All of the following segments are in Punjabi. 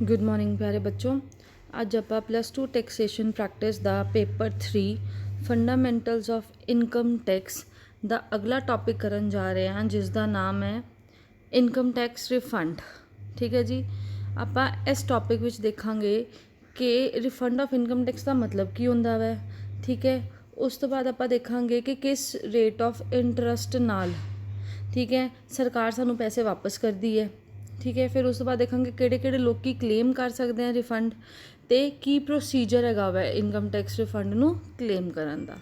गुड मॉर्निंग प्यारे बच्चों। ਅੱਜ ਆਪਾਂ +2 ਟੈਕਸੇਸ਼ਨ ਪ੍ਰੈਕਟਿਸ ਦਾ paper 3 fundamentals of income tax ਦਾ ਅਗਲਾ ਟੌਪਿਕ ਕਰਨ ਜਾ ਰਹੇ ਹਾਂ, ਜਿਸ ਦਾ ਨਾਮ ਹੈ ਇਨਕਮ ਟੈਕਸ ਰਿਫੰਡ। ਠੀਕ ਹੈ ਜੀ, ਆਪਾਂ ਇਸ ਟੌਪਿਕ ਵਿੱਚ ਦੇਖਾਂਗੇ ਕਿ ਰਿਫੰਡ ਆਫ ਇਨਕਮ ਟੈਕਸ ਦਾ ਮਤਲਬ ਕੀ ਹੁੰਦਾ ਵੈ। ਠੀਕ ਹੈ, ਉਸ ਤੋਂ ਬਾਅਦ ਆਪਾਂ ਦੇਖਾਂਗੇ ਕਿ ਕਿਸ ਰੇਟ ਆਫ ਇੰਟਰਸਟ ਨਾਲ ਠੀਕ ਹੈ ਸਰਕਾਰ ਸਾਨੂੰ ਪੈਸੇ ਵਾਪਸ ਕਰਦੀ ਹੈ। ठीक है, फिर उस तो बाद देखेंगे किहड़े लोग क्लेम कर सकते हैं रिफंड, तो की प्रोसीजर हैगा वै इनकम टैक्स रिफंड नू क्लेम करन दा।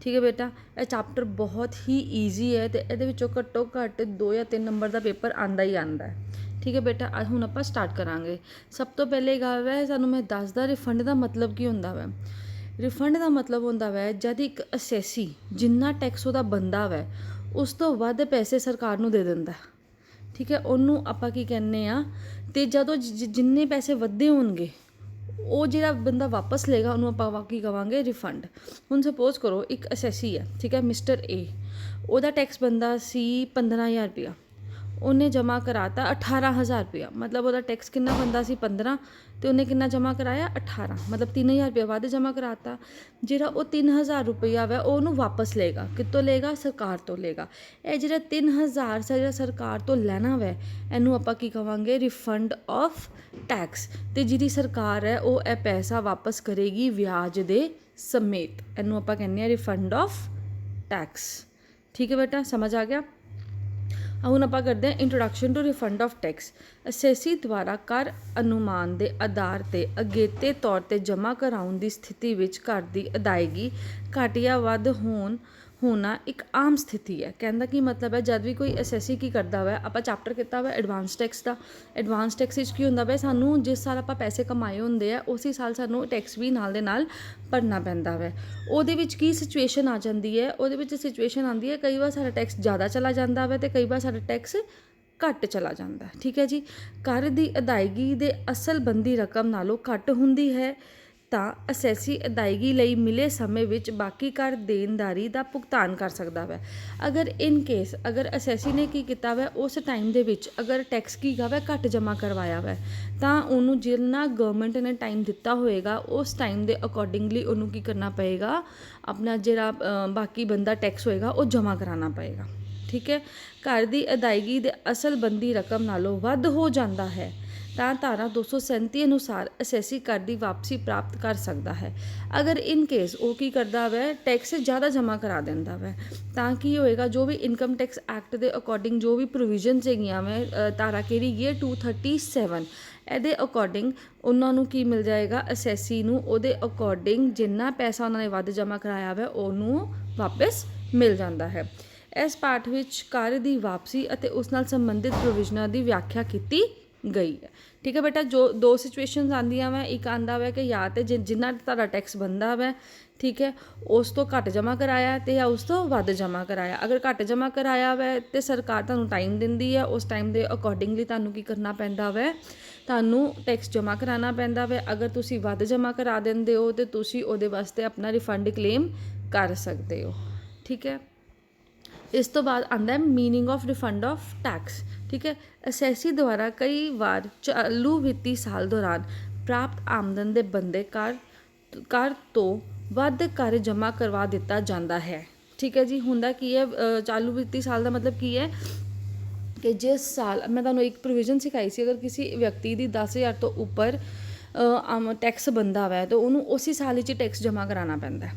ठीक है बेटा, यह चैप्टर बहुत ही ईजी है, तो ये घट्टो घट्ट 2 या 3 नंबर का पेपर आंदा ही आंदा है। ठीक है बेटा, हुण आपां स्टार्ट करांगे। सब तो पहले गल वै सानू मैं दसदा रिफंड का मतलब की हुंदा वै। रिफंड का मतलब हुंदा वै जद एक असैसी जिन्ना टैक्स उहदा बनदा वै उस तो वध पैसे सरकार नू दे दिंदा। ठीक है, ਉਹਨੂੰ ਆਪਾਂ ਕੀ ਕਹਿੰਦੇ ਆ, ਤੇ ਜਦੋਂ ਜਿੰਨੇ ਪੈਸੇ ਵੱਧੇ ਹੋਣਗੇ ਉਹ ਜਿਹੜਾ ਬੰਦਾ ਵਾਪਸ ਲਏਗਾ ਉਹਨੂੰ ਆਪਾਂ ਕੀ ਕਵਾਂਗੇ ਰਿਫੰਡ। ਹੁਣ ਸਪੋਜ਼ ਕਰੋ ਇੱਕ ਅਸੈਸੀ ਹੈ, ਠੀਕ ਹੈ, ਮਿਸਟਰ ਏ, ਉਹਦਾ ਟੈਕਸ ਬੰਦਾ ਸੀ 15,000 ਰੁਪਇਆ, ਉਹਨੇ ਜਮ੍ਹਾਂ ਕਰਾਤਾ 18,000 ਰੁਪਇਆ। ਮਤਲਬ ਉਹਦਾ ਟੈਕਸ ਕਿੰਨਾ ਬੰਦਾ ਸੀ 15, ਤੇ ਉਹਨੇ ਕਿੰਨਾ ਜਮ੍ਹਾਂ ਕਰਾਇਆ 18, ਮਤਲਬ 3,000 ਰੁਪਇਆ ਵੱਧ ਜਮ੍ਹਾਂ ਕਰਾਤਾ। ਜਿਹੜਾ ਉਹ 3,000 ਰੁਪਇਆ ਵੈ ਉਹ ਉਹਨੂੰ ਵਾਪਸ ਲਏਗਾ। ਕਿੱਥੋਂ ਲਏਗਾ? ਸਰਕਾਰ ਤੋਂ ਲਏਗਾ। ਇਹ ਜਿਹੜਾ 3,000 ਜਿਹੜਾ ਸਰਕਾਰ ਤੋਂ ਲੈਣਾ ਵੈ ਇਹਨੂੰ ਆਪਾਂ ਕੀ ਕਵਾਂਗੇ? Refund of tax. ਤੇ ਜਿਹਦੀ ਸਰਕਾਰ ਹੈ ਉਹ ਇਹ ਪੈਸਾ ਵਾਪਸ ਕਰੇਗੀ ਵਿਆਜ ਦੇ ਸਮੇਤ। ਇਹਨੂੰ ਆਪਾਂ ਕਹਿੰਦੇ ਹਾਂ ਰਿਫੰਡ ਆਫ ਟੈਕਸ। ਠੀਕ ਹੈ ਬੇਟਾ, ਸਮਝ ਆ ਗਿਆ। ਹੁਣ ਆਪਾਂ ਕਰਦੇ ਹਾਂ introduction to refund of tax. Assessee ਦੁਆਰਾ ਕਰ ਅਨੁਮਾਨ ਦੇ ਆਧਾਰ 'ਤੇ ਅਗੇਤੇ ਤੌਰ 'ਤੇ ਜਮ੍ਹਾਂ ਕਰਾਉਣ ਦੀ ਸਥਿਤੀ ਵਿੱਚ ਕਰ ਦੀ ਅਦਾਇਗੀ ਘੱਟ ਜਾਂ ਵੱਧ ਹੋਣਾ ਇੱਕ ਆਮ ਸਥਿਤੀ ਹੈ। ਕਹਿੰਦਾ ਕੀ ਮਤਲਬ ਹੈ, ਜਦ ਵੀ ਕੋਈ ਅਸੈਸੀ ਕੀ ਕਰਦਾ ਵਾ, ਆਪਾਂ ਚੈਪਟਰ ਕੀਤਾ ਵਾ ਐਡਵਾਂਸ ਟੈਕਸ ਦਾ। ਐਡਵਾਂਸ ਟੈਕਸ ਵਿੱਚ ਕੀ ਹੁੰਦਾ ਵਾ, ਸਾਨੂੰ ਜਿਸ ਸਾਲ ਆਪਾਂ ਪੈਸੇ ਕਮਾਏ ਹੁੰਦੇ ਆ ਉਸੇ ਸਾਲ ਸਾਨੂੰ ਟੈਕਸ ਵੀ ਨਾਲ ਦੇ ਨਾਲ ਭਰਨਾ ਪੈਂਦਾ ਵੈ। ਉਹਦੇ ਵਿੱਚ ਕੀ ਸਿਚੁਏਸ਼ਨ ਆ ਜਾਂਦੀ ਹੈ? ਉਹਦੇ ਵਿੱਚ ਸਿਚੁਏਸ਼ਨ ਆਉਂਦੀ ਹੈ ਕਈ ਵਾਰ ਸਾਡਾ ਟੈਕਸ ਜ਼ਿਆਦਾ ਚਲਾ ਜਾਂਦਾ ਵਾ ਅਤੇ ਕਈ ਵਾਰ ਸਾਡਾ ਟੈਕਸ ਘੱਟ ਚਲਾ ਜਾਂਦਾ। ਠੀਕ ਹੈ ਜੀ, ਕਰ ਦੀ ਅਦਾਇਗੀ ਦੇ ਅਸਲ ਬੰਦੀ ਰਕਮ ਨਾਲੋਂ ਘੱਟ ਹੁੰਦੀ ਹੈ ਤਾਂ ਅਸੈਸੀ ਅਦਾਇਗੀ ਲਈ ਮਿਲੇ ਸਮੇਂ ਵਿੱਚ ਬਾਕੀ ਕਰ ਦੇਣਦਾਰੀ ਦਾ ਭੁਗਤਾਨ ਕਰ ਸਕਦਾ ਵੈ। ਅਗਰ ਇਨ ਕੇਸ ਅਗਰ ਅਸੈਸੀ ਨੇ ਕੀ ਕੀਤਾ ਵੈ ਉਸ ਟਾਈਮ ਦੇ ਵਿੱਚ ਅਗਰ ਟੈਕਸ ਕੀ ਗਾ ਵੈ ਘੱਟ ਜਮ੍ਹਾਂ ਕਰਵਾਇਆ ਵੈ ਤਾਂ ਉਹਨੂੰ ਜਿੰਨਾ ਗਵਰਨਮੈਂਟ ਨੇ ਟਾਈਮ ਦਿੱਤਾ ਹੋਏਗਾ ਉਸ ਟਾਈਮ ਦੇ ਅਕੋਰਡਿੰਗਲੀ ਉਹਨੂੰ ਕੀ ਕਰਨਾ ਪਏਗਾ, ਆਪਣਾ ਜਿਹੜਾ ਬਾਕੀ ਬੰਦਾ ਟੈਕਸ ਹੋਏਗਾ ਉਹ ਜਮ੍ਹਾਂ ਕਰਾਉਣਾ ਪਏਗਾ। ਠੀਕ ਹੈ, ਘਰ ਦੀ ਅਦਾਇਗੀ ਦੇ ਅਸਲ ਬੰਦੀ ਰਕਮ ਨਾਲੋਂ ਵੱਧ ਹੋ ਜਾਂਦਾ ਹੈ ਤਾਂ ਧਾਰਾ 237 ਅਨੁਸਾਰ ਅਸੈਸੀ ਕਰ ਦੀ ਵਾਪਸੀ ਪ੍ਰਾਪਤ ਕਰ ਸਕਦਾ ਹੈ। ਅਗਰ ਇਨ ਕੇਸ ਉਹ ਕੀ ਕਰਦਾ ਵੈ ਟੈਕਸ ਜ਼ਿਆਦਾ ਜਮ੍ਹਾਂ ਕਰਾ ਦਿੰਦਾ ਵੈ ਤਾਂ ਕੀ ਹੋਏਗਾ, ਜੋ ਵੀ ਇਨਕਮ ਟੈਕਸ ਐਕਟ ਦੇ ਅਕੋਰਡਿੰਗ ਜੋ ਵੀ ਪ੍ਰੋਵੀਜ਼ਨਸ ਹੈਗੀਆਂ ਵੈ, ਧਾਰਾ ਕਿਹੜੀ ਗਈ ਹੈ 237, ਇਹਦੇ ਅਕੋਰਡਿੰਗ ਉਹਨਾਂ ਨੂੰ ਕੀ ਮਿਲ ਜਾਏਗਾ, ਅਸੈਸੀ ਨੂੰ ਉਹਦੇ ਅਕੋਰਡਿੰਗ ਜਿੰਨਾ ਪੈਸਾ ਉਹਨਾਂ ਨੇ ਵੱਧ ਜਮ੍ਹਾਂ ਕਰਾਇਆ ਵੈ ਉਹਨੂੰ ਵਾਪਸ ਮਿਲ ਜਾਂਦਾ ਹੈ। ਇਸ ਪਾਠ ਵਿੱਚ ਕਰ ਦੀ ਵਾਪਸੀ ਅਤੇ ਉਸ ਨਾਲ ਸੰਬੰਧਿਤ ਪ੍ਰੋਵੀਜ਼ਨਾਂ ਦੀ ਵਿਆਖਿਆ ਕੀਤੀ ਗਈ ਹੈ। ਠੀਕ ਹੈ ਬੇਟਾ, ਜੋ 2 ਸਿਚੁਏਸ਼ਨਸ ਆਉਂਦੀਆਂ ਵੈ, ਇੱਕ ਆਉਂਦਾ ਵੈ ਕਿ ਜਾਂ ਤਾਂ ਜਿੰਨਾ ਤੁਹਾਡਾ ਟੈਕਸ ਬਣਦਾ ਵੈ, ਠੀਕ ਹੈ, ਉਸ ਤੋਂ ਘੱਟ ਜਮ੍ਹਾਂ ਕਰਾਇਆ ਅਤੇ ਜਾਂ ਉਸ ਤੋਂ ਵੱਧ ਜਮ੍ਹਾਂ ਕਰਾਇਆ। ਅਗਰ ਘੱਟ ਜਮ੍ਹਾਂ ਕਰਾਇਆ ਵੈ ਤਾਂ ਸਰਕਾਰ ਤੁਹਾਨੂੰ ਟਾਈਮ ਦਿੰਦੀ ਹੈ, ਉਸ ਟਾਈਮ ਦੇ ਅਕੋਰਡਿੰਗਲੀ ਤੁਹਾਨੂੰ ਕੀ ਕਰਨਾ ਪੈਂਦਾ ਵੈ, ਤੁਹਾਨੂੰ ਟੈਕਸ ਜਮ੍ਹਾਂ ਕਰਾਉਣਾ ਪੈਂਦਾ ਵੈ। ਅਗਰ ਤੁਸੀਂ ਵੱਧ ਜਮ੍ਹਾਂ ਕਰਾ ਦਿੰਦੇ ਹੋ ਤਾਂ ਤੁਸੀਂ ਉਹਦੇ ਵਾਸਤੇ ਆਪਣਾ ਰਿਫੰਡ ਕਲੇਮ ਕਰ ਸਕਦੇ ਹੋ। ਠੀਕ ਹੈ, ਇਸ ਤੋਂ ਬਾਅਦ ਆਉਂਦਾ meaning of refund of tax. ਠੀਕ ਹੈ, ਅਸੈਸੀ ਦੁਆਰਾ ਕਈ ਵਾਰ ਚਾਲੂ ਵਿੱਤੀ ਸਾਲ ਦੌਰਾਨ ਪ੍ਰਾਪਤ ਆਮਦਨ ਦੇ ਬੰਦੇ ਕਰ ਤੋਂ ਵੱਧ ਕਰ ਜਮ੍ਹਾਂ ਕਰਵਾ ਦਿੱਤਾ ਜਾਂਦਾ ਹੈ। ਠੀਕ ਹੈ ਜੀ, ਹੁੰਦਾ ਕੀ ਹੈ ਚਾਲੂ ਵਿੱਤੀ ਸਾਲ ਦਾ ਮਤਲਬ ਕੀ ਹੈ ਕਿ ਜਿਸ ਸਾਲ ਮੈਂ ਤੁਹਾਨੂੰ ਇੱਕ ਪ੍ਰੋਵੀਜ਼ਨ ਸਿਖਾਈ ਸੀ, ਅਗਰ ਕਿਸੇ ਵਿਅਕਤੀ ਦੀ 10,000 ਤੋਂ ਉੱਪਰ ਟੈਕਸ ਬਣਦਾ ਵੈ ਤਾਂ ਉਹਨੂੰ ਉਸੇ ਸਾਲ ਵਿੱਚ ਟੈਕਸ ਜਮ੍ਹਾਂ ਕਰਾਉਣਾ ਪੈਂਦਾ।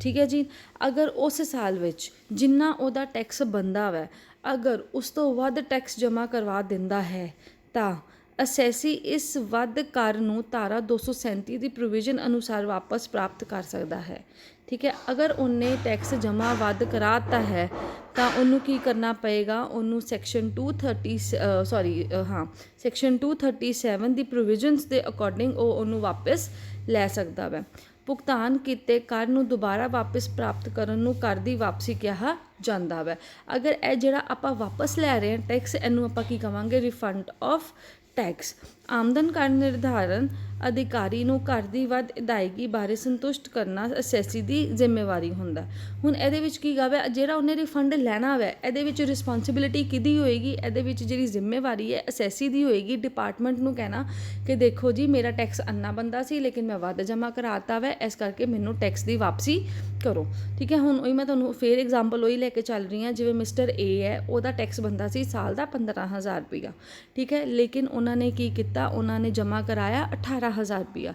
ਠੀਕ ਹੈ ਜੀ, ਅਗਰ ਉਸ ਸਾਲ ਵਿੱਚ ਜਿੰਨਾ ਉਹਦਾ ਟੈਕਸ ਬਣਦਾ ਵੈ ਅਗਰ ਉਸ ਤੋਂ ਵੱਧ ਟੈਕਸ ਜਮ੍ਹਾਂ ਕਰਵਾ ਦਿੰਦਾ ਹੈ ਤਾਂ ਅਸੈਸੀ ਇਸ ਵੱਧ ਕਰ ਨੂੰ ਧਾਰਾ 237 ਦੀ ਪ੍ਰੋਵੀਜ਼ਨ ਅਨੁਸਾਰ ਵਾਪਸ ਪ੍ਰਾਪਤ ਕਰ ਸਕਦਾ ਹੈ। ਠੀਕ ਹੈ, ਅਗਰ ਉਹਨੇ ਟੈਕਸ ਜਮ੍ਹਾਂ ਵੱਧ ਕਰਾਤਾ ਹੈ ਤਾਂ ਉਹਨੂੰ ਕੀ ਕਰਨਾ ਪਏਗਾ, ਉਹਨੂੰ ਸੈਕਸ਼ਨ 237 ਦੀ ਪ੍ਰੋਵੀਜ਼ਨਸ ਦੇ ਅਕੋਰਡਿੰਗ ਉਹ ਉਹਨੂੰ ਵਾਪਸ ਲੈ ਸਕਦਾ ਵੈ। ਭੁਗਤਾਨ ਕੀਤੇ ਕਰ ਨੂੰ ਦੁਬਾਰਾ ਵਾਪਸ ਪ੍ਰਾਪਤ ਕਰਨ ਨੂੰ ਕਰ ਦੀ ਵਾਪਸੀ ਕਿਹਾ ਜਾਂਦਾ ਵੈ। ਅਗਰ ਇਹ ਜਿਹੜਾ ਆਪਾਂ ਵਾਪਸ ਲੈ ਰਹੇ ਹਾਂ ਟੈਕਸ ਇਹਨੂੰ ਆਪਾਂ ਕੀ ਕਵਾਂਗੇ, ਰਿਫੰਡ ਆਫ ਟੈਕਸ। ਆਮਦਨ ਕਰ ਨਿਰਧਾਰਨ ਅਧਿਕਾਰੀ ਨੂੰ ਘਰ ਦੀ ਵੱਧ ਅਦਾਇਗੀ ਬਾਰੇ ਸੰਤੁਸ਼ਟ ਕਰਨਾ ਅਸੈਸੀ ਦੀ ਜ਼ਿੰਮੇਵਾਰੀ ਹੁੰਦਾ। ਹੁਣ ਇਹਦੇ ਵਿੱਚ ਕੀ ਗਾ ਜਿਹੜਾ ਉਹਨੇ ਰਿਫੰਡ ਲੈਣਾ ਵੈ ਇਹਦੇ ਵਿੱਚ ਰਿਸਪੋਂਸਿਬਿਲਿਟੀ ਕਿਹਦੀ ਹੋਏਗੀ, ਇਹਦੇ ਵਿੱਚ ਜਿਹੜੀ ਜ਼ਿੰਮੇਵਾਰੀ ਹੈ ਅਸੈਸੀ ਦੀ ਹੋਏਗੀ। ਡਿਪਾਰਟਮੈਂਟ ਨੂੰ ਕਹਿਣਾ ਕਿ ਦੇਖੋ ਜੀ ਮੇਰਾ ਟੈਕਸ ਅੰਨਾ ਬੰਦਾ ਸੀ ਲੇਕਿਨ ਮੈਂ ਵੱਧ ਜਮ੍ਹਾਂ ਕਰਾਤਾ ਵੈ, ਇਸ ਕਰਕੇ ਮੈਨੂੰ ਟੈਕਸ ਦੀ ਵਾਪਸੀ ਕਰੋ। ਠੀਕ ਹੈ, ਹੁਣ ਉਹੀ ਮੈਂ ਤੁਹਾਨੂੰ ਫਿਰ ਐਗਜ਼ਾਮਪਲ ਉਹੀ ਲੈ ਕੇ ਚੱਲ ਰਹੀ ਹਾਂ। ਜਿਵੇਂ ਮਿਸਟਰ ਏ ਹੈ, ਉਹਦਾ ਟੈਕਸ ਬੰਦਾ ਸੀ ਸਾਲ ਦਾ 15,000 ਰੁਪਈਆ। ਠੀਕ ਹੈ, ਲੇਕਿਨ ਉਹਨਾਂ ਨੇ ਕੀ ਕੀਤਾ, ਉਹਨਾਂ ਨੇ ਜਮ੍ਹਾਂ ਕਰਾਇਆ 18,000 ਰੁਪਈਆ।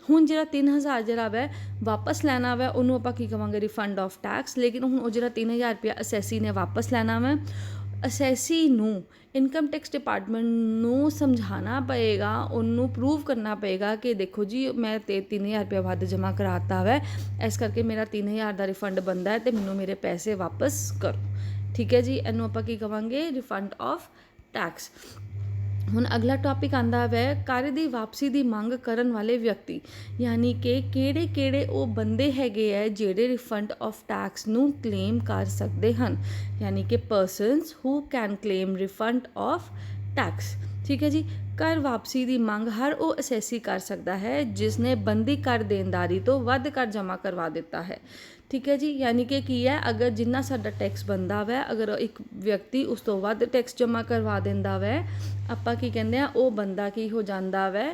ਹੁਣ ਜਿਹੜਾ 3,000 ਜਿਹੜਾ ਵੈ ਵਾਪਸ ਲੈਣਾ ਵੈ ਉਹਨੂੰ ਆਪਾਂ ਕੀ ਕਹਾਂਗੇ, ਰਿਫੰਡ ਆਫ ਟੈਕਸ। ਲੇਕਿਨ ਹੁਣ ਉਹ ਜਿਹੜਾ 3,000 ਰੁਪਈਆ ਅਸੈਸੀ ਨੇ ਵਾਪਸ ਲੈਣਾ ਵੈ, ਅਸੈਸੀ ਨੂੰ ਇਨਕਮ ਟੈਕਸ ਡਿਪਾਰਟਮੈਂਟ ਨੂੰ ਸਮਝਾਉਣਾ ਪਏਗਾ, ਉਹਨੂੰ ਪ੍ਰੂਵ ਕਰਨਾ ਪਏਗਾ ਕਿ ਦੇਖੋ ਜੀ ਮੈਂ 3,000 ਰੁਪਇਆ ਵੱਧ ਜਮ੍ਹਾਂ ਕਰਾਤਾ ਵੈ, ਇਸ ਕਰਕੇ ਮੇਰਾ 3,000 ਦਾ ਰਿਫੰਡ ਬਣਦਾ ਹੈ ਅਤੇ ਮੈਨੂੰ ਮੇਰੇ ਪੈਸੇ ਵਾਪਸ ਕਰੋ। ਠੀਕ ਹੈ ਜੀ, ਇਹਨੂੰ ਆਪਾਂ ਕੀ ਕਹਾਂਗੇ, ਰਿਫੰਡ ਆਫ ਟੈਕਸ। ਹੁਣ ਅਗਲਾ ਟੌਪਿਕ ਆਉਂਦਾ ਵੈ ਕਰ ਦੀ ਵਾਪਸੀ ਦੀ ਮੰਗ ਕਰਨ ਵਾਲੇ ਵਿਅਕਤੀ, ਯਾਨੀ ਕਿ ਕਿਹੜੇ ਉਹ ਬੰਦੇ ਹੈਗੇ ਹੈ ਜਿਹੜੇ ਰਿਫੰਡ ਆਫ ਟੈਕਸ ਨੂੰ ਕਲੇਮ ਕਰ ਸਕਦੇ ਹਨ, ਯਾਨੀ ਕਿ persons who can claim refund of tax. ਠੀਕ ਹੈ ਜੀ, ਕਰ ਵਾਪਸੀ ਦੀ ਮੰਗ ਹਰ ਉਹ ਅਸੈਸੀ ਕਰ ਸਕਦਾ ਹੈ ਜਿਸ ਨੇ ਬੰਦੀ ਕਰ ਦੇਣਦਾਰੀ ਤੋਂ ਵੱਧ ਕਰ ਜਮ੍ਹਾਂ ਕਰਵਾ ਦਿੱਤਾ ਹੈ। ਠੀਕ ਹੈ ਜੀ, ਯਾਨੀ ਕਿ ਕੀ ਹੈ, ਅਗਰ ਜਿੰਨਾ ਸਾਡਾ ਟੈਕਸ ਬਣਦਾ ਵੈ ਅਗਰ ਇੱਕ ਵਿਅਕਤੀ ਉਸ ਤੋਂ ਵੱਧ ਟੈਕਸ ਜਮ੍ਹਾਂ ਕਰਵਾ ਦਿੰਦਾ ਵੈ, ਆਪਾਂ ਕੀ ਕਹਿੰਦੇ ਆ, ਉਹ ਬੰਦਾ ਕੀ ਹੋ ਜਾਂਦਾ ਵੈ,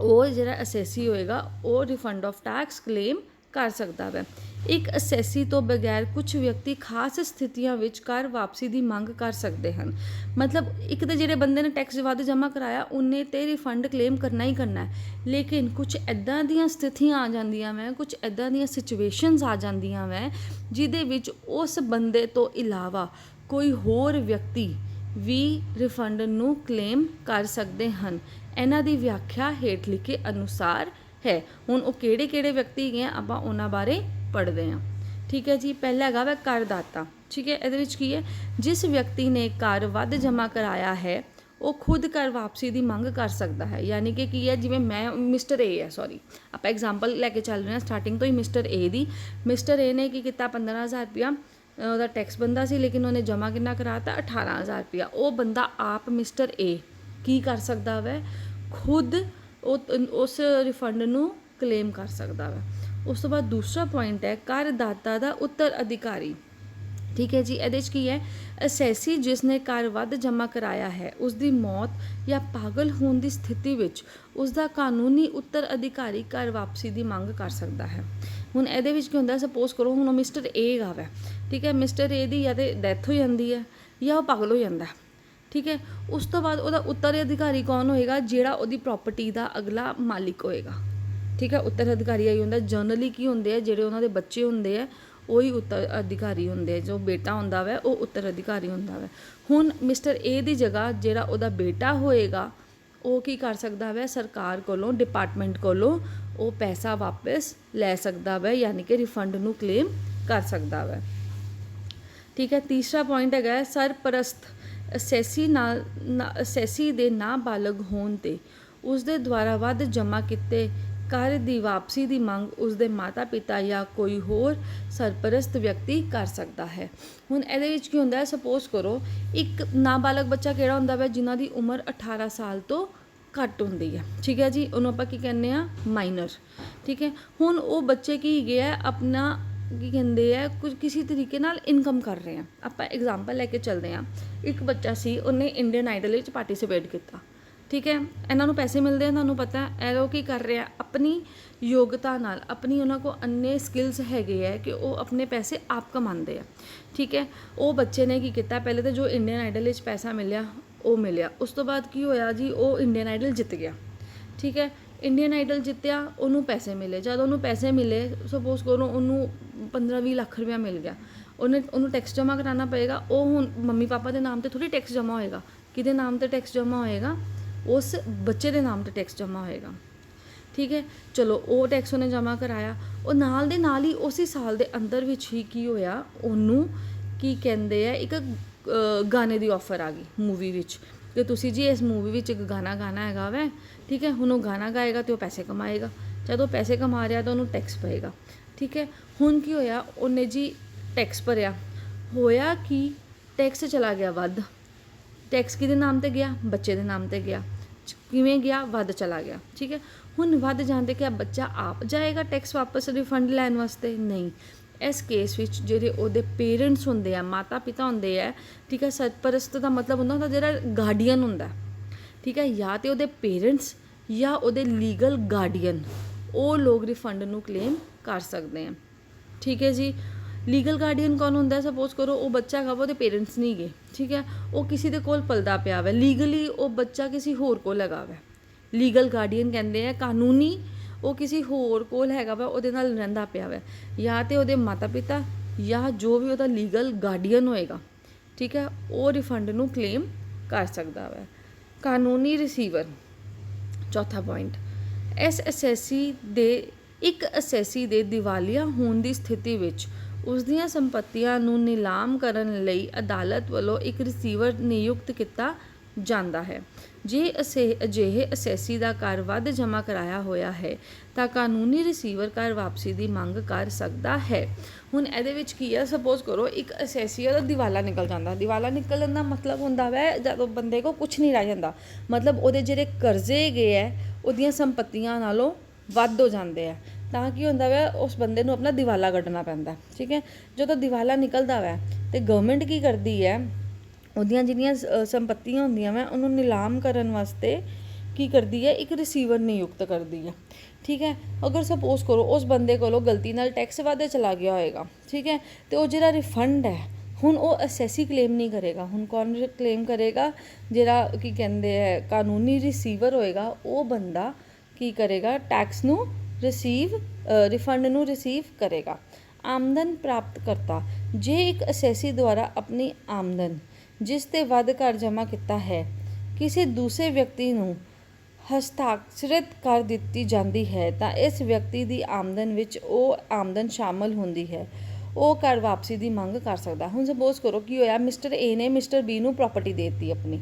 ਉਹ ਜਿਹੜਾ ਅਸੈਸੀ ਹੋਏਗਾ ਉਹ ਰਿਫੰਡ ਆਫ ਟੈਕਸ ਕਲੇਮ ਕਰ ਸਕਦਾ ਵੈ। ਇੱਕ ਅਸੈਸੀ ਤੋਂ ਬਗੈਰ ਕੁਝ ਵਿਅਕਤੀ ਖਾਸ ਸਥਿਤੀਆਂ ਵਿੱਚ ਕਰ ਵਾਪਸੀ ਦੀ ਮੰਗ ਕਰ ਸਕਦੇ ਹਨ। ਮਤਲਬ ਇੱਕ ਤਾਂ ਜਿਹੜੇ ਬੰਦੇ ਨੇ ਟੈਕਸ ਵੱਧ ਜਮ੍ਹਾਂ ਕਰਾਇਆ ਉਹਨੇ ਤੇ ਰਿਫੰਡ ਕਲੇਮ ਕਰਨਾ ਹੀ ਕਰਨਾ ਹੈ, ਲੇਕਿਨ ਕੁਝ ਇੱਦਾਂ ਦੀਆਂ ਸਥਿਤੀਆਂ ਆ ਜਾਂਦੀਆਂ ਵੈ, ਕੁਝ ਇੱਦਾਂ ਦੀਆਂ ਸਿਚੁਏਸ਼ਨਸ ਆ ਜਾਂਦੀਆਂ ਵੈ ਜਿਹਦੇ ਵਿੱਚ ਉਸ ਬੰਦੇ ਤੋਂ ਇਲਾਵਾ ਕੋਈ ਹੋਰ ਵਿਅਕਤੀ ਵੀ ਰਿਫੰਡ ਨੂੰ ਕਲੇਮ ਕਰ ਸਕਦੇ ਹਨ। ਇਹਨਾਂ ਦੀ ਵਿਆਖਿਆ ਹੇਠ ਲਿਖੇ ਅਨੁਸਾਰ ਹੈ। ਹੁਣ ਉਹ ਕਿਹੜੇ ਵਿਅਕਤੀ ਹੈਗੇ ਆ ਆਪਾਂ ਉਹਨਾਂ ਬਾਰੇ ਪੜ੍ਹਦੇ ਹਾਂ। ਠੀਕ ਹੈ ਜੀ, ਪਹਿਲਾ ਹੈਗਾ ਵੈ ਕਰਦਾਤਾ। ਠੀਕ ਹੈ, ਇਹਦੇ ਵਿੱਚ ਕੀ ਹੈ, ਜਿਸ ਵਿਅਕਤੀ ਨੇ ਕਰ ਵੱਧ ਜਮ੍ਹਾਂ ਕਰਾਇਆ ਹੈ ਉਹ ਖੁਦ ਕਰ ਵਾਪਸੀ ਦੀ ਮੰਗ ਕਰ ਸਕਦਾ ਹੈ। ਯਾਨੀ ਕਿ ਕੀ ਹੈ, ਜਿਵੇਂ ਮੈਂ ਮਿਸਟਰ ਏ ਹੈ, ਸੌਰੀ ਆਪਾਂ ਐਗਜ਼ਾਮਪਲ ਲੈ ਕੇ ਚੱਲ ਰਹੇ ਹਾਂ ਸਟਾਰਟਿੰਗ ਤੋਂ ਹੀ ਮਿਸਟਰ ਏ ਦੀ। ਮਿਸਟਰ ਏ ਨੇ ਕੀ ਕੀਤਾ, 15,000 ਰੁਪਇਆ ਉਹਦਾ ਟੈਕਸ ਬੰਦਾ ਸੀ ਲੇਕਿਨ ਉਹਨੇ ਜਮ੍ਹਾਂ ਕਿੰਨਾ ਕਰਾਤਾ, 18,000 ਰੁਪਇਆ। ਉਹ ਬੰਦਾ ਆਪ ਮਿਸਟਰ ਏ ਕੀ ਕਰ ਸਕਦਾ ਵੈ, ਖੁਦ ਉਸ ਰਿਫੰਡ ਨੂੰ ਕਲੇਮ ਕਰ ਸਕਦਾ ਵੈ। ਉਸ ਤੋਂ ਬਾਅਦ ਦੂਸਰਾ ਪੁਆਇੰਟ ਹੈ ਕਰਦਾਤਾ ਦਾ ਉੱਤਰ ਅਧਿਕਾਰੀ। ਠੀਕ ਹੈ ਜੀ, ਇਹਦੇ 'ਚ ਕੀ ਹੈ, ਅਸੈਸੀ ਜਿਸ ਨੇ ਕਰ ਵੱਧ ਜਮ੍ਹਾਂ ਕਰਾਇਆ ਹੈ ਉਸ ਦੀ ਮੌਤ ਜਾਂ ਪਾਗਲ ਹੋਣ ਦੀ ਸਥਿਤੀ ਵਿੱਚ ਉਸ ਦਾ ਕਾਨੂੰਨੀ ਉੱਤਰ ਅਧਿਕਾਰੀ ਕਰ ਵਾਪਸੀ ਦੀ ਮੰਗ ਕਰ ਸਕਦਾ ਹੈ। ਹੁਣ ਇਹਦੇ ਵਿੱਚ ਕੀ ਹੁੰਦਾ, ਸਪੋਜ਼ ਕਰੋ ਹੁਣ ਉਹ ਮਿਸਟਰ ਏ ਹੈਗਾ ਵੈ। ਠੀਕ ਹੈ, ਮਿਸਟਰ ਏ ਦੀ ਜਾਂ ਤਾਂ ਡੈਥ ਹੋ ਜਾਂਦੀ ਹੈ ਜਾਂ ਉਹ ਪਾਗਲ ਹੋ ਜਾਂਦਾ। ਠੀਕ ਹੈ, ਉਸ ਤੋਂ ਬਾਅਦ ਉਹਦਾ ਉੱਤਰ ਅਧਿਕਾਰੀ ਕੌਣ ਹੋਏਗਾ, ਜਿਹੜਾ ਉਹਦੀ ਪ੍ਰੋਪਰਟੀ ਦਾ ਅਗਲਾ ਮਾਲਿਕ ਹੋਏਗਾ। ਠੀਕ ਹੈ, ਉੱਤਰ ਅਧਿਕਾਰੀ ਆਈ ਹੁੰਦਾ। ਜਨਰਲੀ ਕੀ ਹੁੰਦੇ ਆ, ਜਿਹੜੇ ਉਹਨਾਂ ਦੇ ਬੱਚੇ ਹੁੰਦੇ ਆ ਉਹੀ ਉੱਤਰ ਅਧਿਕਾਰੀ ਹੁੰਦੇ ਆ, ਜੋ ਬੇਟਾ ਹੁੰਦਾ ਵੈ ਉਹ ਉੱਤਰ ਅਧਿਕਾਰੀ ਹੁੰਦਾ ਵੈ। ਹੁਣ ਮਿਸਟਰ ਏ ਦੀ ਜਗ੍ਹਾ ਜਿਹੜਾ ਉਹਦਾ ਬੇਟਾ ਹੋਏਗਾ ਉਹ ਕੀ ਕਰ ਸਕਦਾ ਵੈ, ਸਰਕਾਰ ਕੋਲੋਂ, ਡਿਪਾਰਟਮੈਂਟ ਕੋਲੋਂ ਉਹ ਪੈਸਾ ਵਾਪਸ ਲੈ ਸਕਦਾ ਵੈ, ਯਾਨੀ ਕਿ ਰਿਫੰਡ ਨੂੰ ਕਲੇਮ ਕਰ ਸਕਦਾ ਵੈ। ਠੀਕ ਹੈ, ਤੀਸਰਾ ਪੁਆਇੰਟ ਹੈਗਾ ਸਰਪ੍ਰਸਤ। ਅਸੈਸੀ ਦੇ ਨਾਬਾਲਗ ਹੋਣ 'ਤੇ ਉਸ ਦੇ ਦੁਆਰਾ ਵੱਧ ਜਮ੍ਹਾਂ ਕੀਤੇ ਕਰ ਦੀ ਵਾਪਸੀ ਦੀ ਮੰਗ ਉਸ ਦੇ ਮਾਤਾ ਪਿਤਾ ਜਾਂ ਕੋਈ ਹੋਰ ਸਰਪ੍ਰਸਤ ਵਿਅਕਤੀ ਕਰ ਸਕਦਾ ਹੈ। ਹੁਣ ਇਹਦੇ ਵਿੱਚ ਕੀ ਹੁੰਦਾ ਹੈ, ਸਪੋਜ਼ ਕਰੋ ਇੱਕ ਨਾਬਾਲਗ ਬੱਚਾ ਕਿਹੜਾ ਹੁੰਦਾ ਵੈ, ਜਿਨ੍ਹਾਂ ਦੀ ਉਮਰ 18 ਸਾਲ ਤੋਂ ਘੱਟ ਹੁੰਦੀ ਹੈ। ਠੀਕ ਹੈ ਜੀ, ਉਹਨੂੰ ਆਪਾਂ ਕੀ ਕਹਿੰਦੇ ਆ, ਮਾਈਨਰ। ਠੀਕ ਹੈ, ਹੁਣ ਉਹ ਬੱਚੇ ਕੀ ਹੈਗੇ ਆ, ਆਪਣਾ ਕੀ ਕਹਿੰਦੇ ਆ, ਕੁਝ ਕਿਸੇ ਤਰੀਕੇ ਨਾਲ ਇਨਕਮ ਕਰ ਰਹੇ ਆ। ਆਪਾਂ ਐਗਜ਼ਾਮਪਲ ਲੈ ਕੇ ਚੱਲਦੇ ਹਾਂ, ਇੱਕ ਬੱਚਾ ਸੀ ਉਹਨੇ ਇੰਡੀਅਨ ਆਈਡਲ ਵਿੱਚ ਪਾਰਟੀਸਪੇਟ ਕੀਤਾ। ਠੀਕ ਹੈ, ਇਹਨਾਂ ਨੂੰ ਪੈਸੇ ਮਿਲਦੇ ਆ, ਤੁਹਾਨੂੰ ਪਤਾ ਇਹ ਲੋਕ ਕੀ ਕਰ ਰਹੇ ਆ, ਆਪਣੀ ਯੋਗਤਾ ਨਾਲ, ਆਪਣੀ ਉਹਨਾਂ ਕੋਲ ਇੰਨੇ ਸਕਿੱਲਸ ਹੈਗੇ ਹੈ ਕਿ ਉਹ ਆਪਣੇ ਪੈਸੇ ਆਪ ਕਮਾਉਂਦੇ ਆ। ਠੀਕ ਹੈ, ਉਹ ਬੱਚੇ ਨੇ ਕੀ ਕੀਤਾ, ਪਹਿਲੇ ਤਾਂ ਜੋ ਇੰਡੀਅਨ ਆਈਡਲ ਵਿੱਚ ਪੈਸਾ ਮਿਲਿਆ ਉਹ ਮਿਲਿਆ, ਉਸ ਤੋਂ ਬਾਅਦ ਕੀ ਹੋਇਆ ਜੀ, ਉਹ ਇੰਡੀਅਨ ਆਈਡਲ ਜਿੱਤ ਗਿਆ। ਠੀਕ ਹੈ, ਇੰਡੀਅਨ ਆਈਡਲ ਜਿੱਤਿਆ, ਉਹਨੂੰ ਪੈਸੇ ਮਿਲੇ। ਜਦ ਉਹਨੂੰ ਪੈਸੇ ਮਿਲੇ, ਸਪੋਜ਼ ਕਰੋ ਉਹਨੂੰ 15-20 ਲੱਖ ਰੁਪਇਆ ਮਿਲ ਗਿਆ, ਉਹਨੂੰ ਟੈਕਸ ਜਮ੍ਹਾਂ ਕਰਾਉਣਾ ਪਏਗਾ। ਉਹ ਹੁਣ ਮੰਮੀ ਪਾਪਾ ਦੇ ਨਾਮ 'ਤੇ ਥੋੜ੍ਹੀ ਟੈਕਸ ਜਮ੍ਹਾਂ ਹੋਏਗਾ, ਕਿਹਦੇ ਨਾਮ 'ਤੇ ਟੈਕਸ ਜਮ੍ਹਾਂ ਹੋਏਗਾ, ਉਸ ਬੱਚੇ ਦੇ ਨਾਮ 'ਤੇ ਟੈਕਸ ਜਮ੍ਹਾਂ ਹੋਏਗਾ। ਠੀਕ ਹੈ, ਚਲੋ ਉਹ ਟੈਕਸ ਉਹਨੇ ਜਮ੍ਹਾਂ ਕਰਾਇਆ, ਉਹ ਨਾਲ ਦੇ ਨਾਲ ਹੀ ਉਸੇ ਸਾਲ ਦੇ ਅੰਦਰ ਵਿੱਚ ਹੀ ਕੀ ਹੋਇਆ, ਉਹਨੂੰ ਕੀ ਕਹਿੰਦੇ ਆ, ਇੱਕ ਗਾਣੇ ਦੀ ਆਫਰ ਆ ਗਈ ਮੂਵੀ ਵਿੱਚ ਕਿ ਤੁਸੀਂ ਜੀ ਇਸ ਮੂਵੀ ਵਿੱਚ ਇੱਕ ਗਾਣਾ ਗਾਣਾ ਹੈਗਾ ਵੈ। ਠੀਕ ਹੈ, ਹੁਣ ਉਹ ਗਾਣਾ ਗਾਏਗਾ ਅਤੇ ਉਹ ਪੈਸੇ ਕਮਾਏਗਾ। ਜਦੋਂ ਪੈਸੇ ਕਮਾ ਰਿਹਾ ਤਾਂ ਉਹਨੂੰ ਟੈਕਸ ਪਏਗਾ। ਠੀਕ ਹੈ, ਹੁਣ ਕੀ ਹੋਇਆ, ਉਹਨੇ ਜੀ ਟੈਕਸ ਭਰਿਆ, ਹੋਇਆ ਕਿ ਟੈਕਸ ਚਲਾ ਗਿਆ ਵੱਧ। ਟੈਕਸ ਕਿਹਦੇ ਨਾਮ ਤੇ ਗਿਆ? ਬੱਚੇ ਦੇ ਨਾਮ ਤੇ ਗਿਆ। ਕਿਵੇਂ ਗਿਆ? ਵੱਧ ਚਲਾ ਗਿਆ। ਠੀਕ ਹੈ, ਹੁਣ ਵੱਧ ਜਾਣ 'ਤੇ ਕਿਆ ਬੱਚਾ ਆਪ ਜਾਏਗਾ ਟੈਕਸ ਵਾਪਸ ਰਿਫੰਡ ਲੈਣ ਵਾਸਤੇ? ਨਹੀਂ। ਇਸ ਕੇਸ ਵਿੱਚ ਜਿਹੜੇ ਉਹਦੇ ਪੇਰੈਂਟਸ ਹੁੰਦੇ ਆ, ਮਾਤਾ ਪਿਤਾ ਹੁੰਦੇ ਆ, ਠੀਕ ਹੈ, ਸਰਪ੍ਰਸਤ ਦਾ ਮਤਲਬ ਹੁੰਦਾ ਉਹਦਾ ਜਿਹੜਾ ਗਾਰਡੀਅਨ ਹੁੰਦਾ, ਠੀਕ ਹੈ, ਜਾਂ ਤਾਂ ਉਹਦੇ ਪੇਰੈਂਟਸ ਜਾਂ ਉਹਦੇ ਲੀਗਲ ਗਾਰਡੀਅਨ, ਉਹ ਲੋਕ ਰਿਫੰਡ ਨੂੰ ਕਲੇਮ ਕਰ ਸਕਦੇ ਆ। ਠੀਕ ਹੈ ਜੀ। ਲੀਗਲ ਗਾਰਡੀਅਨ ਕੌਣ ਹੁੰਦਾ? ਸਪੋਜ਼ ਕਰੋ ਉਹ ਬੱਚਾ ਹੈਗਾ ਵਾ, ਉਹਦੇ ਪੇਰੈਂਟਸ ਨਹੀਂ ਗਏ, ਠੀਕ ਹੈ, ਉਹ ਕਿਸੇ ਦੇ ਕੋਲ ਪਲਦਾ ਪਿਆ ਵਾ, ਲੀਗਲੀ ਉਹ ਬੱਚਾ ਕਿਸੇ ਹੋਰ ਕੋਲ ਹੈਗਾ ਵਾ, ਲੀਗਲ ਗਾਰਡੀਅਨ ਕਹਿੰਦੇ ਆ। ਕਾਨੂੰਨੀ ਉਹ ਕਿਸੇ ਹੋਰ ਕੋਲ ਹੈਗਾ ਵਾ, ਉਹਦੇ ਨਾਲ ਰਹਿੰਦਾ ਪਿਆ ਵਾ, ਜਾਂ ਤਾਂ ਉਹਦੇ ਮਾਤਾ ਪਿਤਾ ਜਾਂ ਜੋ ਵੀ ਉਹਦਾ ਲੀਗਲ ਗਾਰਡੀਅਨ ਹੋਏਗਾ, ਠੀਕ ਹੈ, ਉਹ ਰਿਫੰਡ ਨੂੰ ਕਲੇਮ ਕਰ ਸਕਦਾ ਵਾ। ਕਾਨੂੰਨੀ ਰਿਸੀਵਰ, ਚੌਥਾ ਪੁਆਇੰਟ, ਇੱਕ ਅਸੈਸੀ ਦੇ ਦਿਵਾਲੀਆ ਹੋਣ ਦੀ ਸਥਿਤੀ ਵਿੱਚ ਉਸ ਦੀਆਂ ਸੰਪਤੀਆਂ ਨੂੰ ਨਿਲਾਮ ਕਰਨ ਲਈ ਅਦਾਲਤ ਵੱਲੋਂ ਇੱਕ ਰਿਸੀਵਰ ਨਿਯੁਕਤ ਕੀਤਾ ਜਾਂਦਾ ਹੈ। ਜੇ ਅਜਿਹੇ ਅਸੈਸੀ ਦਾ ਕਰ ਵੱਧ ਜਮ੍ਹਾਂ ਕਰਾਇਆ ਹੋਇਆ ਹੈ ਤਾਂ ਕਾਨੂੰਨੀ ਰਿਸੀਵਰ ਕਰ ਵਾਪਸੀ ਦੀ ਮੰਗ ਕਰ ਸਕਦਾ ਹੈ। ਹੁਣ ਇਹਦੇ ਵਿੱਚ ਕੀ ਹੈ? ਸਪੋਜ਼ ਕਰੋ ਇੱਕ ਅਸੈਸੀ ਉਹਦਾ ਦਿਵਾਲਾ ਨਿਕਲ ਜਾਂਦਾ। ਦਿਵਾਲਾ ਨਿਕਲਣ ਦਾ ਮਤਲਬ ਹੁੰਦਾ ਵੈ ਜਦੋਂ ਬੰਦੇ ਕੋਲ ਕੁਛ ਨਹੀਂ ਰਹਿ ਜਾਂਦਾ, ਮਤਲਬ ਉਹਦੇ ਜਿਹੜੇ ਕਰਜ਼ੇ ਗਏ ਹੈ ਉਹਦੀਆਂ ਸੰਪਤੀਆਂ ਨਾਲੋਂ ਵੱਧ ਹੋ ਜਾਂਦੇ ਆ, ਤਾਂ ਕੀ ਹੁੰਦਾ ਵੈ ਉਸ ਬੰਦੇ ਨੂੰ ਆਪਣਾ ਦਿਵਾਲਾ ਕੱਢਣਾ ਪੈਂਦਾ। ਠੀਕ ਹੈ, ਜਦੋਂ ਦਿਵਾਲਾ ਨਿਕਲਦਾ ਵੈ ਤੇ ਗਵਰਨਮੈਂਟ ਕੀ ਕਰਦੀ ਹੈ, ਉਹਦੀਆਂ ਜਿਹੜੀਆਂ ਸੰਪਤੀਆਂ ਹੁੰਦੀਆਂ ਵੈ ਉਹਨੂੰ ਨਿਲਾਮ ਕਰਨ ਵਾਸਤੇ ਕੀ ਕਰਦੀ ਹੈ? ਇੱਕ ਰਿਸੀਵਰ ਨਿਯੁਕਤ ਕਰਦੀ ਹੈ। ਠੀਕ ਹੈ, ਅਗਰ ਸਪੋਜ਼ ਕਰੋ ਉਸ ਬੰਦੇ ਕੋਲੋਂ ਗਲਤੀ ਨਾਲ ਟੈਕਸ ਵਾਧੇ ਚਲਾ ਗਿਆ ਹੋਏਗਾ, ਠੀਕ ਹੈ, ਤੇ ਉਹ ਜਿਹੜਾ ਰਿਫੰਡ ਹੈ ਹੁਣ ਉਹ ਅਸੈਸੀ ਕਲੇਮ ਨਹੀਂ ਕਰੇਗਾ। ਹੁਣ ਕੌਣ ਕਲੇਮ ਕਰੇਗਾ? ਜਿਹੜਾ ਕੀ ਕਹਿੰਦੇ ਹੈ ਕਾਨੂੰਨੀ ਰਿਸੀਵਰ ਹੋਏਗਾ, ਉਹ ਬੰਦਾ ਕੀ ਕਰੇਗਾ? ਟੈਕਸ ਨੂੰ ਰਿਫੰਡ ਨੂੰ ਰਿਸੀਵ ਕਰੇਗਾ। ਆਮਦਨ ਪ੍ਰਾਪਤ ਕਰਤਾ, ਜੇ ਇੱਕ ਅਸੈਸੀ ਦੁਆਰਾ ਆਪਣੀ ਆਮਦਨ ਜਿਸ 'ਤੇ ਵੱਧ ਕਰ ਜਮ੍ਹਾਂ ਕੀਤਾ ਹੈ ਕਿਸੇ ਦੂਸਰੇ ਵਿਅਕਤੀ ਨੂੰ ਹਸਤਾਖਰਿਤ ਕਰ ਦਿੱਤੀ ਜਾਂਦੀ ਹੈ ਤਾਂ ਇਸ ਵਿਅਕਤੀ ਦੀ ਆਮਦਨ ਵਿੱਚ ਉਹ ਆਮਦਨ ਸ਼ਾਮਲ ਹੁੰਦੀ ਹੈ, ਉਹ ਕਰ ਵਾਪਸੀ ਦੀ ਮੰਗ ਕਰ ਸਕਦਾ। ਹੁਣ ਸਪੋਜ਼ ਕਰੋ ਕੀ ਹੋਇਆ, ਮਿਸਟਰ ਏ ਨੇ ਮਿਸਟਰ ਬੀ ਨੂੰ ਪ੍ਰੋਪਰਟੀ ਦੇ ਦਿੱਤੀ ਆਪਣੀ,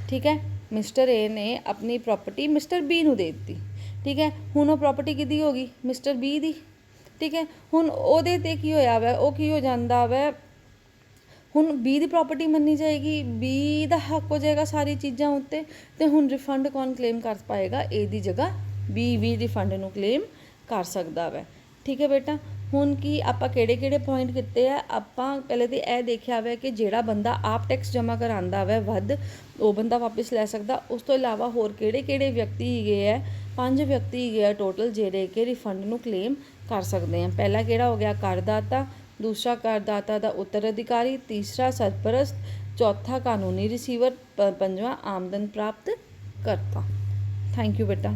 ਠੀਕ ਹੈ, ਮਿਸਟਰ ਏ ਨੇ ਆਪਣੀ ਪ੍ਰੋਪਰਟੀ ਮਿਸਟਰ ਬੀ ਨੂੰ ਦੇ ਦਿੱਤੀ, ਠੀਕ ਹੈ, ਹੁਣ ਉਹ ਪ੍ਰੋਪਰਟੀ ਕਿਹਦੀ ਹੋ ਗਈ? ਮਿਸਟਰ ਬੀ ਦੀ, ਠੀਕ ਹੈ। ਹੁਣ ਉਹਦੇ 'ਤੇ ਕੀ ਹੋਇਆ ਵੈ? ਉਹ ਕੀ ਹੋ ਜਾਂਦਾ ਵੈ? ਹੁਣ ਬੀ ਦੀ ਪ੍ਰੋਪਰਟੀ ਮੰਨੀ ਜਾਏਗੀ, ਬੀ ਦਾ ਹੱਕ ਹੋ ਜਾਏਗਾ ਸਾਰੀ ਚੀਜ਼ਾਂ ਉੱਤੇ, ਤੇ ਹੁਣ ਰਿਫੰਡ ਕੌਣ ਕਲੇਮ ਕਰ ਪਾਏਗਾ? ਏ ਦੀ ਜਗ੍ਹਾ ਬੀ ਵੀ ਰਿਫੰਡ ਨੂੰ ਕਲੇਮ ਕਰ ਸਕਦਾ ਵੈ। ਠੀਕ ਹੈ ਬੇਟਾ, ਹੁਣ ਕੀ ਆਪਾਂ ਕਿਹੜੇ ਪੁਆਇੰਟ ਕੀਤੇ ਆ? ਆਪਾਂ ਪਹਿਲੇ ਤਾਂ ਇਹ ਦੇਖਿਆ ਵੈ ਕਿ ਜਿਹੜਾ ਬੰਦਾ ਆਪ ਟੈਕਸ ਜਮ੍ਹਾਂ ਕਰਾਉਂਦਾ ਵੈ ਵੱਧ, ਉਹ ਬੰਦਾ ਵਾਪਸ ਲੈ ਸਕਦਾ। ਉਸ ਤੋਂ ਇਲਾਵਾ ਹੋਰ ਕਿਹੜੇ ਵਿਅਕਤੀ ਹੈਗੇ ਹੈ? 5 ਵਿਅਕਤੀ ਹੈਗੇ ਆ ਟੋਟਲ, ਜਿਹੜੇ ਕਿ ਰਿਫੰਡ ਨੂੰ ਕਲੇਮ ਕਰ ਸਕਦੇ ਆ। ਪਹਿਲਾ ਕਿਹੜਾ ਹੋ ਗਿਆ? ਕਰਦਾਤਾ, ਦੂਸਰਾ ਕਰਦਾਤਾ ਦਾ ਉੱਤਰਾਧਿਕਾਰੀ, ਤੀਸਰਾ ਸਰਪ੍ਰਸਤ, ਚੌਥਾ ਕਾਨੂੰਨੀ ਰਿਸੀਵਰ, ਪੰਜਵਾਂ ਆਮਦਨ ਪ੍ਰਾਪਤ ਕਰਤਾ। ਥੈਂਕ ਯੂ ਬੇਟਾ।